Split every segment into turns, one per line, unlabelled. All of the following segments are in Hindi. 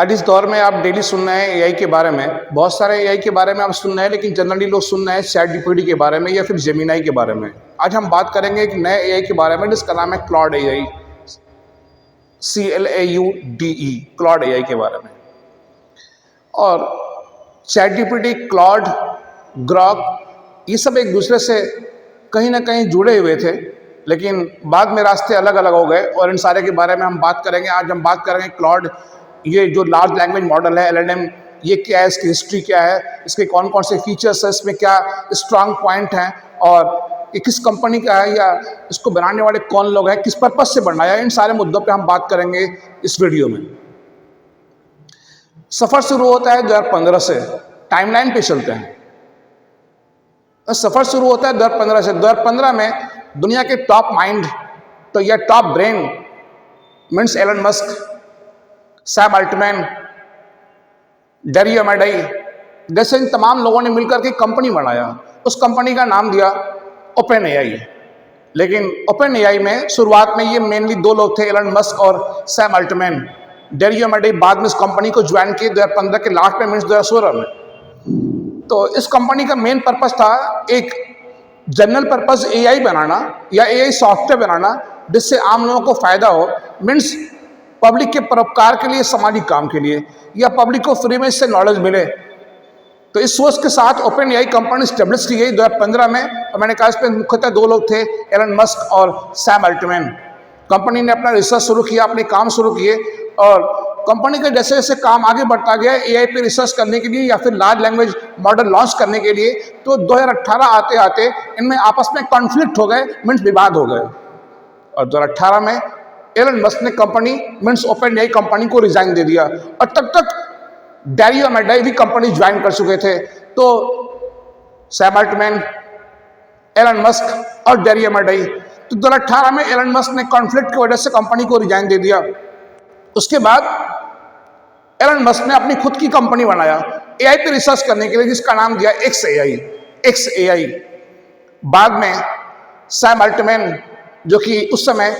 आज इस दौर में आप डेली सुन रहे हैं एआई के बारे में, बहुत सारे एआई के बारे में आप सुन रहे हैं, लेकिन जनरली लोग सुन रहे हैं चैट जीपीटी के बारे में या फिर जेमिनाई के बारे में। आज हम बात करेंगे एक नए एआई के बारे में जिसका नाम है Claude AI, CLAUDE, Claude AI के बारे में। और चैट जीपीटी, क्लॉड, ग्रॉक, ये सब एक दूसरे से कहीं ना कहीं जुड़े हुए थे, लेकिन बाद में रास्ते अलग अलग हो गए और इन सारे के बारे में हम बात करेंगे। आज हम बात करेंगे क्लॉड, ये जो लार्ज लैंग्वेज मॉडल है LLM, ये क्या है, इसकी हिस्ट्री क्या है, इसके कौन कौन से फीचर्स है, इसमें क्या स्ट्रांग पॉइंट हैं और ये किस कंपनी का है या इसको बनाने वाले कौन लोग हैं, किस पर्पज से बनाया है, इन सारे मुद्दों पे हम बात करेंगे इस वीडियो में। सफ़र शुरू होता है 2015 से, टाइमलाइन पे चलते हैं। सफ़र शुरू होता है 2015 से। 2015 में दुनिया के टॉप माइंड तो या top brain means Elon Musk, Sam Altman, Dario Amodei जैसे इन तमाम लोगों ने मिलकर के कंपनी बनाया। उस कंपनी का नाम दिया ओपन एआई। लेकिन ओपन एआई में शुरुआत में ये मेनली दो लोग थे, एलन मस्क और सैम अल्टमैन। डेरियो अमेडाई बाद में इस कंपनी को ज्वाइन किए 2015 के लास्ट में, मीन्स 2016 में। तो इस कंपनी का मेन पर्पस था एक जनरल पर्पस एआई बनाना या एआई सॉफ्टवेयर बनाना जिससे आम लोगों को फायदा हो, मीन्स पब्लिक के परोपकार के लिए, सामाजिक काम के लिए, या पब्लिक को फ्री में इससे नॉलेज मिले। तो इस सोच के साथ ओपन एआई कंपनी स्टेब्लिश की गई 2015 में। और मैंने कहा इस पर मुख्यतः दो लोग थे, एलन मस्क और सैम अल्टमैन। कंपनी ने अपना रिसर्च शुरू किया, अपने काम शुरू किए और कंपनी का जैसे जैसे काम आगे बढ़ता गया एआई पे रिसर्च करने के लिए या फिर लार्ज लैंग्वेज मॉडल लॉन्च करने के लिए, तो 2018 आते आते इनमें आपस में कॉन्फ्लिक्ट हो गए, मीन्स विवाद हो गए। और 2018 में एलन मस्क ने company means open AI company को रिजाइन दे दिया और तब तक डेरियो अमेडाई भी कंपनी ज्वाइन कर चुके थे। तो सैम अल्टमैन, एलन मस्क और डेरियो अमेडाई, तो 2018 में एलन मस्क ने कॉन्फ्लिक्ट की वजह से कंपनी को रिजाइन दे दिया। उसके बाद एलन मस्क ने अपनी खुद की कंपनी बनाया एआई पे रिसर्च करने के लिए, जिसका नाम दिया XAI। बाद में सैम अल्टमैन, जो कि उस समय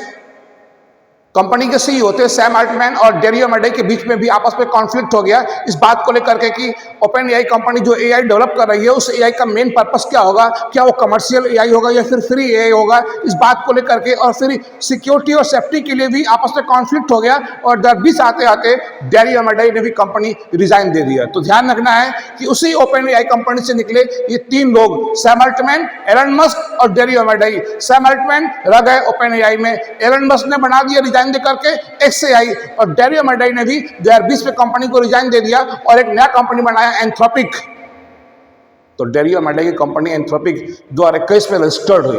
कंपनी के CEO थे, सैम अल्टमैन और डेरियो अमेडाई के बीच में भी आपस में कॉन्फ्लिक्ट हो गया इस बात को लेकर के कि ओपन एआई कंपनी जो एआई डेवलप कर रही है उस एआई का मेन पर्पस क्या होगा, क्या वो कमर्शियल एआई होगा या फिर फ्री एआई होगा, इस बात को लेकर के। और फिर सिक्योरिटी और सेफ्टी के लिए भी आपस में कॉन्फ्लिक्ट हो गया और 2020 आते आते डेरियो अमेडाई ने भी कंपनी रिजाइन दे दिया। तो ध्यान रखना है कि उसी ओपन एआई कंपनी से निकले ये तीन लोग, सैम अल्टमैन, एलन मस्क और डेरियो अमेडाई। सैम अल्टमैन रह गए ओपन एआई में, एलन मस्क ने बना दिया रिजाइन दे करके XAI, और डेरियो अमेडाई ने भी 2020 में कंपनी को रिजाइन दे दिया और एक नया कंपनी बनाया एंथ्रोपिक। तो डेरियो अमेडाई की कंपनी एंथ्रोपिक 2021 में रजिस्टर्ड हुई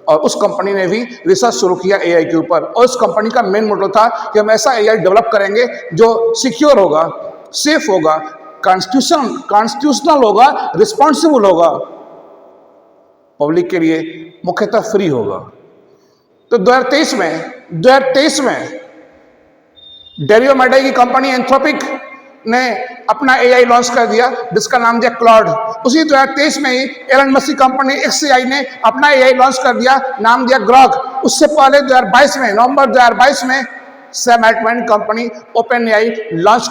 और उस कंपनी ने भी रिसर्च शुरू किया एआई के ऊपर। और उस कंपनी का मेन मोटो था कि हम ऐसा एआई डेवलप करेंगे जो सिक्योर होगा, सेफ होगा, कॉन्स्टिट्यूशनल होगा, रिस्पॉन्सिबल होगा, पब्लिक के लिए मुख्यतः फ्री होगा। तो 2023 में डेरियो अमेडाई की कंपनी एंथ्रोपिक ने अपना एआई लॉन्च कर दिया जिसका नाम दिया क्लॉड। उसी 2023 में ही एलन मस्क की कंपनी XAI ने अपना एआई लॉन्च कर दिया, नाम दिया ग्रॉक। उससे पहले 2022 में, नवंबर 2022 में Sam Altman company OpenAI launch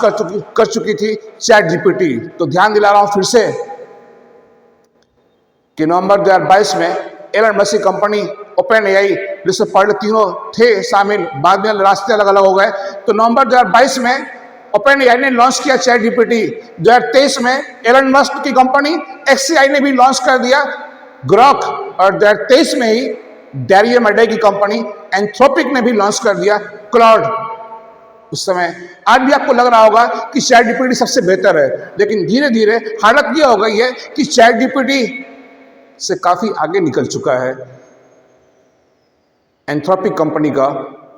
कर चुकी थी चैट जीपीटी। तो ध्यान दिला रहा हूं फिर से कि नवंबर 2022 में एलन मस्क की कंपनी ओपन एआई, जिससे पहले तीनों थे शामिल, बाद में रास्ते अलग अलग हो गए। तो नवंबर 2022 में ओपन एआई ने लॉन्च किया चैट जीपीटी। 2023 में एलन मस्क की कंपनी XAI ने भी लॉन्च कर दिया ग्रॉक और 2023 में ही डेरियो अमेडाई की कंपनी एंथ्रोपिक ने भी लॉन्च कर दिया क्लॉड। उस समय आज भी आपको लग रहा होगा कि चैट जीपीटी सबसे बेहतर है, लेकिन धीरे धीरे हालत यह हो गई है कि चैट जीपीटी से काफी आगे निकल चुका है एंथ्रोपिक कंपनी का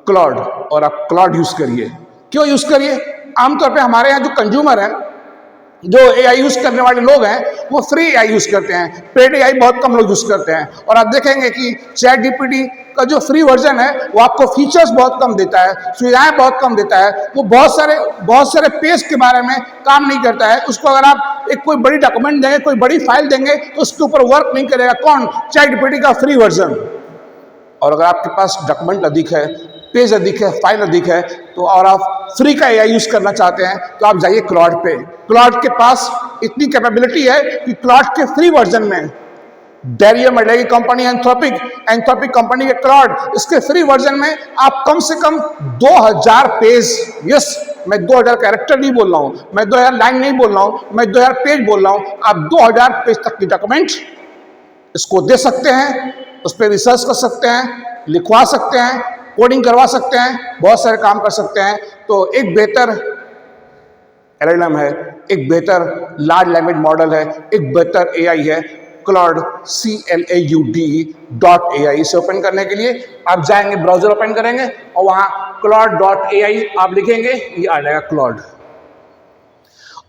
क्लॉड। और आप क्लॉड यूज करिए। क्यों यूज करिए? आमतौर पे हमारे यहाँ जो कंज्यूमर हैं, जो एआई यूज करने वाले लोग हैं, वो फ्री एआई यूज करते हैं, पेड एआई बहुत कम लोग यूज करते हैं। और आप देखेंगे कि चैट जीपीटी का जो फ्री वर्जन है वो आपको फीचर्स बहुत कम देता है, सुविधाएं बहुत कम देता है, वो बहुत सारे पेज के बारे में काम नहीं करता है। उसको अगर आप एक कोई बड़ी डॉक्यूमेंट देंगे, कोई बड़ी फाइल देंगे तो उसके ऊपर वर्क नहीं करेगा। कौन? चैट जीपीटी का फ्री वर्जन। और अगर आपके पास डॉक्यूमेंट अधिक है, पेज अधिक है, फाइल अधिक है, तो और आप फ्री का एआई यूज करना चाहते हैं तो आप जाइए क्लॉड पे। क्लॉड के पास इतनी कैपेबिलिटी है कि क्लॉड के फ्री वर्जन में डेरियो मेडे कंपनी एंथ्रोपिक कंपनी के क्लॉड, इसके फ्री वर्जन में आप कम से कम 2000 पेज, यस मैं 2000 कैरेक्टर नहीं बोल रहा हूं, मैं 2000 लाइन नहीं बोल रहा हूं, मैं 2000 पेज बोल रहा हूं, आप 2000 पेज तक की डॉक्यूमेंट इसको दे सकते हैं, उस पर रिसर्च कर सकते हैं, लिखवा सकते हैं, कोडिंग करवा सकते हैं, बहुत सारे काम कर सकते हैं। तो एक बेहतर एलएलएम है, एक बेहतर लार्ज लैंग्वेज मॉडल है, एक बेहतर एआई है क्लाउड CLAUD.ai। इसे ओपन करने के लिए आप जाएंगे, ब्राउजर ओपन करेंगे और वहां cloud.ai आप लिखेंगे, ये आ जाएगा क्लाउड।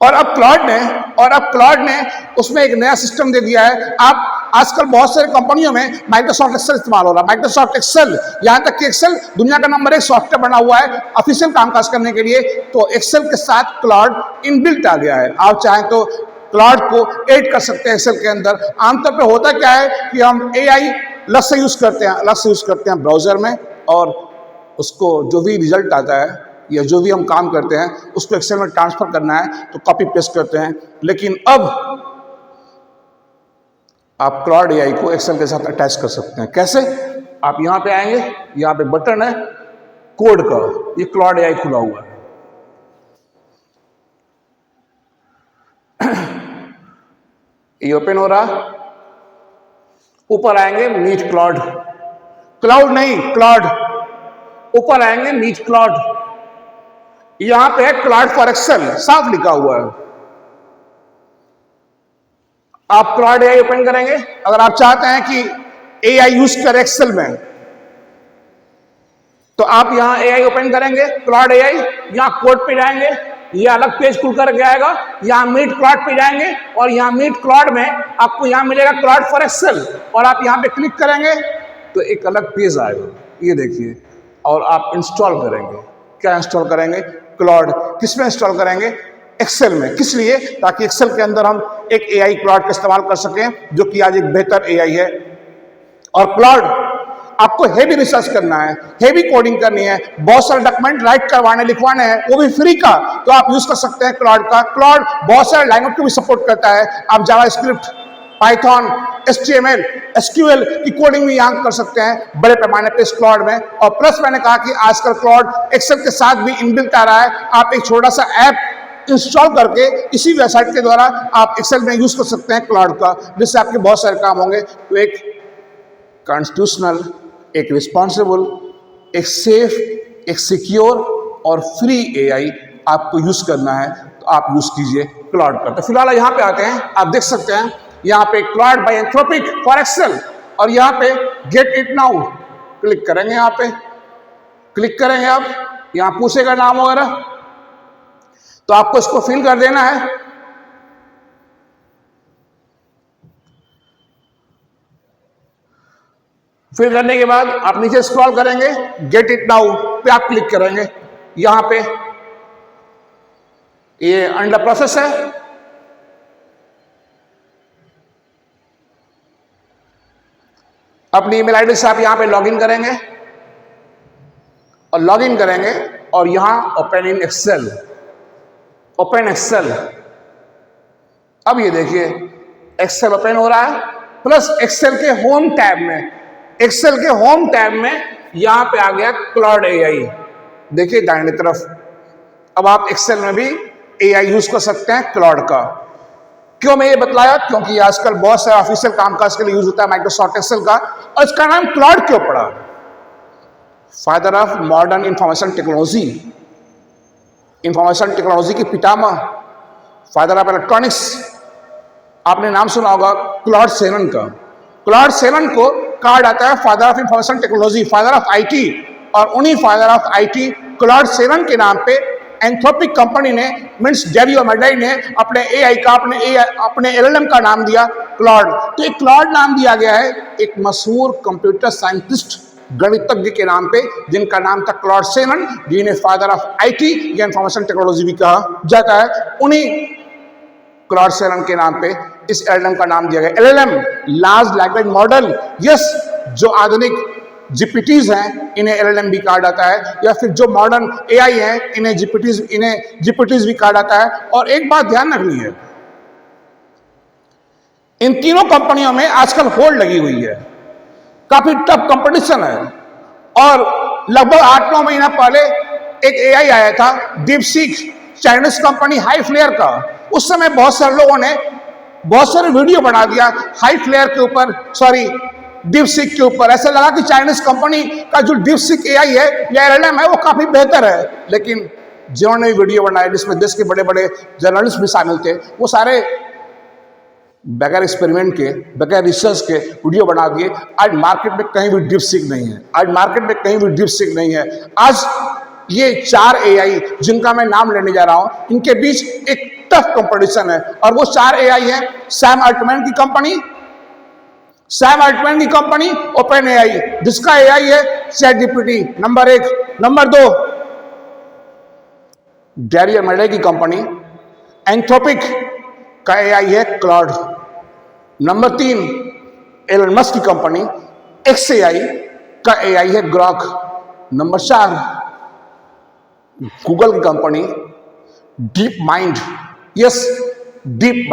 और अब क्लाउड ने उसमें एक नया सिस्टम दे दिया है। आप आजकल बहुत सारे कंपनियों में माइक्रोसॉफ्ट एक्सेल इस्तेमाल हो रहा है। माइक्रोसॉफ्ट एक्सेल, यहां तक कि एक्सेल दुनिया का नंबर 1 सॉफ्टवेयर बना हुआ है ऑफिशियल कामकाज करने के लिए। तो एक्सेल के साथ क्लाउड इनबिल्ट आ गया है। आप चाहें तो क्लाउड को ऐड कर सकते हैं एक्सेल के अंदर। आमतौर पे होता क्या है कि हम एआई अलग से यूज करते हैं ब्राउजर में, और उसको जो भी रिजल्ट आता है या जो भी हम काम करते हैं उसको एक्सेल में ट्रांसफर करना है तो कॉपी पेस्ट करते हैं। लेकिन अब आप क्लाउड एआई को एक्सेल के साथ अटैच कर सकते हैं। कैसे? आप यहां पे आएंगे, यहां पे बटन है कोड का, ये क्लाउड एआई खुला हुआ है। ये ओपन हो रहा, ऊपर आएंगे मीट क्लाउड, क्लाउड नहीं क्लाउड, ऊपर आएंगे मीट क्लाउड, यहां पे है क्लाउड फॉर एक्सेल, साफ लिखा हुआ है। आप क्लाउड एआई ओपन करेंगे। अगर आप चाहते हैं कि एआई यूज कर एक्सेल में, तो आप यहां एआई ओपन करेंगे, क्लाउड एआई, यहां कोड पे जाएंगे, ये अलग पेज खुल करके आएगा, यहाँ मीट क्लाउड पे जाएंगे और यहाँ मीट क्लाउड में आपको यहाँ मिलेगा क्लाउड फॉर एक्सेल, और आप यहाँ पे क्लिक करेंगे तो एक अलग पेज आएगा, ये देखिए, और आप इंस्टॉल करेंगे। क्या इंस्टॉल करेंगे? क्लाउड। किस में इंस्टॉल करेंगे? एक्सेल में। किस लिए? ताकि एक्सेल के अंदर हम एक एआई क्लाउड का इस्तेमाल कर सकें, जो कि आज एक बेहतर एआई है। और क्लाउड आपको हेवी रिसर्च करना है, हेवी कोडिंग करनी है, बहुत सारे डॉक्यूमेंट राइट करवाने लिखवाने हैं, वो भी फ्री का, तो आप यूज कर सकते हैं क्लाउड का। क्लाउड बहुत सारे लैंग्वेज को भी सपोर्ट करता है। आप जावास्क्रिप्ट, पाइथन, HTML, SQL की कोडिंग भी यहाँ कर सकते हैं बड़े पैमाने पे इस क्लाउड में। और प्लस मैंने कहा कि आजकल क्लाउड एक्सेल के साथ भी इनबिल्ट आ रहा है। आप एक छोटा सा ऐप इंस्टॉल करके इसी वेबसाइट के द्वारा आप एक्सेल में यूज कर सकते हैं क्लाउड का, जिससे आपके बहुत सारे काम होंगे। तो एक कॉन्स्टिट्यूशनल, एक रिस्पॉन्सिबल, एक सेफ, एक सिक्योर और फ्री एआई आपको यूज करना है, तो आप यूज कीजिए क्लाउड का। तो फिलहाल यहाँ पे आते हैं, आप देख सकते हैं यहाँ पे Claude by Anthropic for Excel, और यहाँ पे गेट इट नाउ क्लिक करेंगे। यहाँ पे क्लिक करेंगे, आप यहाँ पूछेगा नाम वगैरह, तो आपको इसको फिल कर देना है। फिल करने के बाद आप नीचे स्क्रॉल करेंगे, गेट इट नाउ पे आप क्लिक करेंगे। यहां पे ये अंडर प्रोसेस है, अपनी ईमेल आईडी से आप यहां पे लॉगिन करेंगे और लॉगिन करेंगे और यहां open in Excel, open Excel. अब ये देखिए एक्सेल ओपन हो रहा है, प्लस एक्सेल के होम टैब में, एक्सेल के होम टैब में यहां पे आ गया क्लाउड एआई, देखिए दाहिने तरफ। अब आप एक्सेल में भी एआई यूज कर सकते हैं क्लाउड का। क्यों मैं ये बतलाया? क्योंकि आजकल बहुत सारे ऑफिशियल कामकाज के लिए यूज होता है माइक्रोसॉफ्ट एक्सेल का, और इसका नाम क्लाउड क्यों पड़ा? Father of modern information technology, information technology की पितामह, फादर ऑफ इलेक्ट्रॉनिक्स। आपने नाम सुना होगा क्लॉड सेवन का। क्लॉड सेवन को कहा जाता है father of information technology, father of IT, और उन्हीं father of IT Claude seven के नाम पे एंथ्रोपिक कंपनी ने, मीन्स डेरियो मेडे ने अपने एआई का, अपने एलएलएम का नाम दिया क्लॉड। तो एक क्लॉड नाम दिया गया है एक मशहूर कंप्यूटर साइंटिस्ट, गणितज्ञ के नाम पे, जिनका नाम था क्लॉड सेवन, जिन्हें फादर ऑफ आईटी या इंफॉर्मेशन टेक्नोलॉजी भी कहा जाता है। उन्हीं क्लॉड सेवन के नाम पे इस एलएलएम का नाम दिया गया। LLM large language model, yes, जो आधुनिक जीपीटीज हैं इन्हें एलएलएम भी कहा जाता है, या फिर जो मॉडर्न एआई हैं इन्हें जीपीटीज भी कहा जाता है। और एक बात ध्यान रखनी है, इन तीनों कंपनियों में आजकल होल्ड लगी हुई है, काफी टफ कंपटीशन है। और लगभग 8-9 महीना पहले एक एआई आया था DeepSeek, Chinese company High Flyer का। उस समय बहुत सारे लोगों ने बहुत सारे वीडियो बना दिया हाई फ्लेयर के ऊपर, सॉरी डीपसीक के ऊपर। ऐसा लगा कि चाइनीज कंपनी का जो डीपसीक एआई है या एलएलएम है वो काफी बेहतर है। लेकिन जिन्होंने वीडियो बनाए जिसमें देश के बड़े बड़े जर्नलिस्ट भी शामिल थे, वो सारे बगैर एक्सपेरिमेंट के, बगैर रिसर्च के वीडियो बना दिए। आज मार्केट में कहीं भी डीपसीक नहीं है, आज मार्केट में कहीं भी डीपसीक नहीं है। आज ये 4 एआई जिनका मैं नाम लेने जा रहा हूं, इनके बीच एक टफ कंपटीशन है। और वो 4 एआई है सैम अल्टमैन की कंपनी, ओपन एआई जिसका एआई है चैट जीपीटी नंबर 1। नंबर 2 डेरियामेडे की कंपनी एंथ्रोपिक का एआई है क्लाउड। नंबर 3 एलन मस्क की कंपनी XAI का एआई है ग्रॉक। नंबर 4 गूगल की company deep mind, yes deep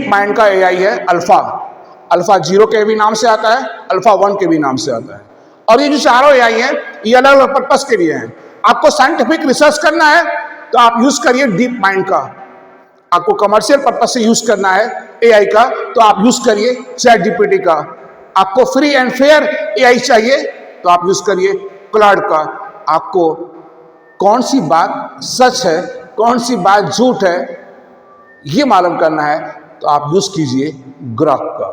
mind का एआई है अल्फा 0 के भी नाम से आता है, अल्फा 1 के भी नाम से आता है। और ये जो चारों एआई हैं ये अलग अलग पर्पस के लिए हैं। आपको साइंटिफिक रिसर्च करना है तो आप यूज करिए डीप माइंड का, आपको कमर्शियल पर्पस से यूज करना है एआई का तो आप यूज करिए चैट जीपीटी का, आपको फ्री एंड फेयर एआई चाहिए तो आप यूज करिए क्लाउड का। आपको कौन सी बात सच है, कौन सी बात झूठ है, ये मालूम करना है तो आप यूज कीजिए ग्रॉक का।